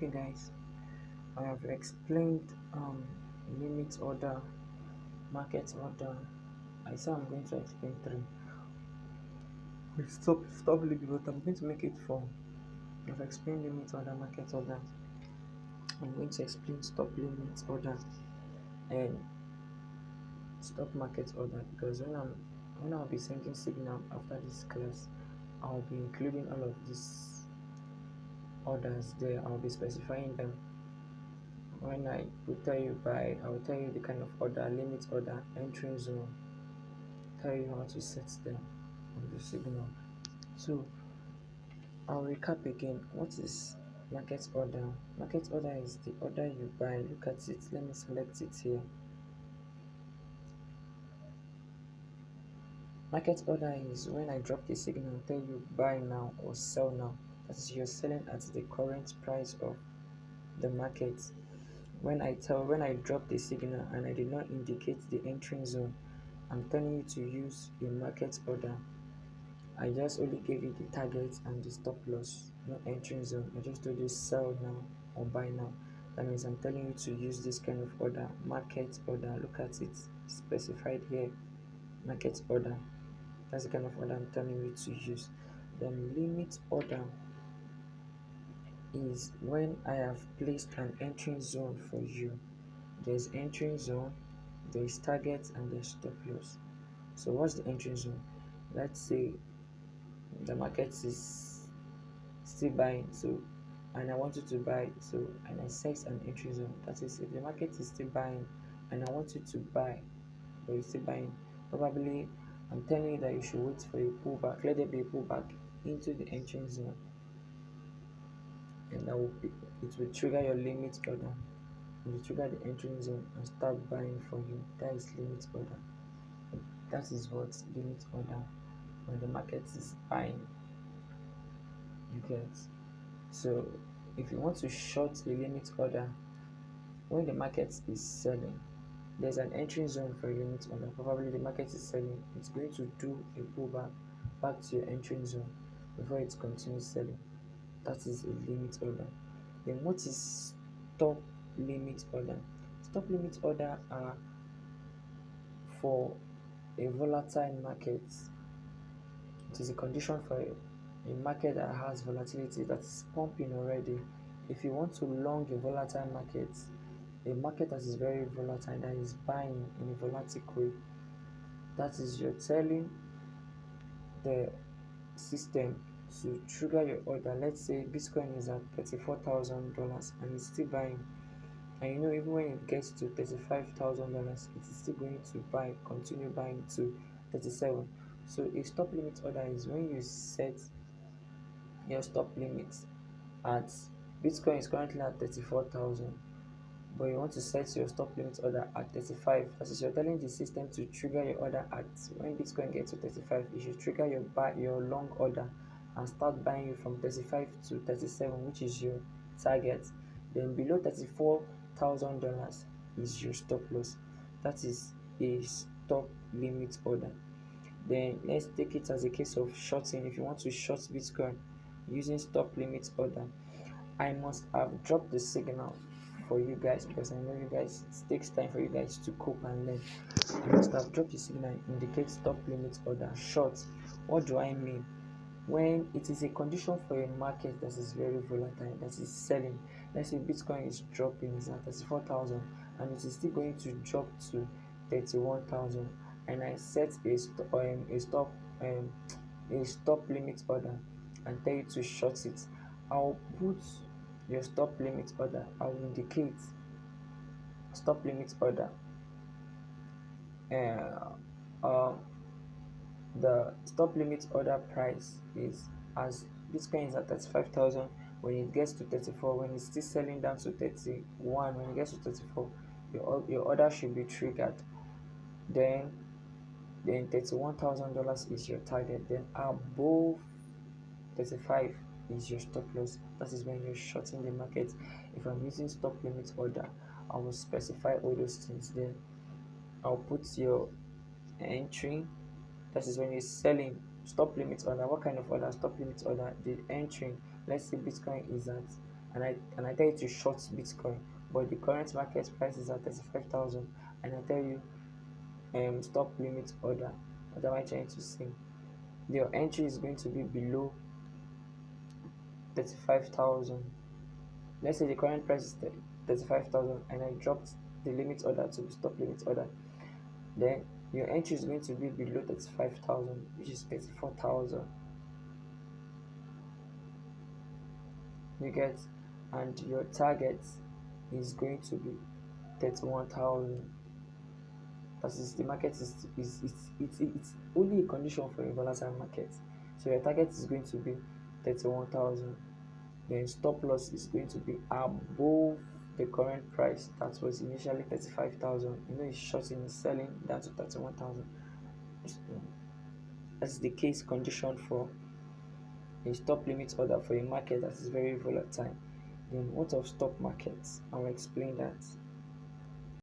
Okay, guys, I have explained limit order, market order. I say I'm going to explain three. Wait, stop limit, but I'm going to make it four. I've explained limit order, market order. I'm going to explain stop limit order and stop market order because when I'll be sending signal after this class, I'll be including all of these orders there. I'll be specifying them. When I will tell you by, I will tell you the kind of order, limit order, entering zone, tell you how to set them on the signal. So I'll recap again. What is market order? Market order is the order you buy. Look at it. Let me select it here. Market order is when I drop the signal, tell you buy now or sell now. That is, you're selling at the current price of the market. When I drop the signal and I did not indicate the entering zone, I'm telling you to use a market order. I just only gave you the target and the stop loss, no entering zone. I just told you sell now or buy now. That means I'm telling you to use this kind of order, market order. Look at it, specified here, market order. That's the kind of order I'm telling you to use. Then limit order is when I have placed an entering zone for you. There's entering zone, there's target, and there's stop loss. So what's the entering zone? Let's say the market is still buying, so and I want you to buy, so and I set an entry zone. That is, if the market is still buying and I want you to buy, but you're still buying, probably I'm telling you that you should wait for a pullback. Let there be a pullback into the entry zone, and it will trigger your limit order. It will trigger the entry zone and start buying for you. That is limit order. That is what limit order when the market is buying. You get. So if you want to short a limit order when the market is selling, there's an entry zone for a limit order. Probably the market is selling, it's going to do a pullback back to your entry zone before it continues selling. That is a limit order. Then what is stop limit order? Stop limit order are for a volatile market. It is a condition for a market that has volatility, that is pumping already. If you want to long a volatile market, a market that is very volatile, that is buying in a volatile way, that is, you're telling the system to trigger your order. Let's say Bitcoin is at $34,000 and it's still buying, and you know even when it gets to $35,000, it is still going to buy, continue buying to 37. So a stop limit order is when you set your stop limit at Bitcoin is currently at 34,000, but you want to set your stop limit order at 35. That is, you're telling the system to trigger your order at when Bitcoin gets to 35, you should trigger your long order and start buying you from 35 to 37, which is your target. Then below $34,000 is your stop loss. That is a stop limit order. Then let's take it as a case of shorting. If you want to short Bitcoin using stop limit order, I must have dropped the signal for you guys because I know you guys, it takes time for you guys to cope and learn. I must have dropped the signal and indicate stop limit order short. What do I mean? When it is a condition for a market that is very volatile, that is selling, let's say Bitcoin is dropping, is at 34,000 and it is still going to drop to 31,000, and I set um, a stop limit order and tell you to short it. I'll put your stop limit order. I'll indicate stop limit order. Uh, uh, the stop limit order price is as Bitcoin is at 35,000. When it gets to 34, when it's still selling down to 31, when it gets to 34, your order should be triggered. Then $31,000 is your target. Then above 35 is your stop loss. That is when you're shorting the market. If I'm using stop limit order, I will specify all those things there. I'll put your entry. That is when you're selling. Stop limit order. What kind of order? Stop limit order. The entry. Let's say Bitcoin is at and I tell you to short Bitcoin, but the current market price is at 35,000, and I tell you stop limit order. What am I trying to say? Your entry is going to be below 35,000. Let's say the current price is 35,000, and I dropped the limit order to stop limit order. Then your entry is going to be below 35,000, which is 34,000. You get, and your target is going to be 31,000. That is, the market it's only a condition for a volatile market. So your target is going to be 31,000. Then stop loss is going to be above the current price that was initially 35,000. It's shorting, it's selling down to 31,000. That's the case condition for a stop limit order for a market that is very volatile. Then what of stock markets? I'll explain that.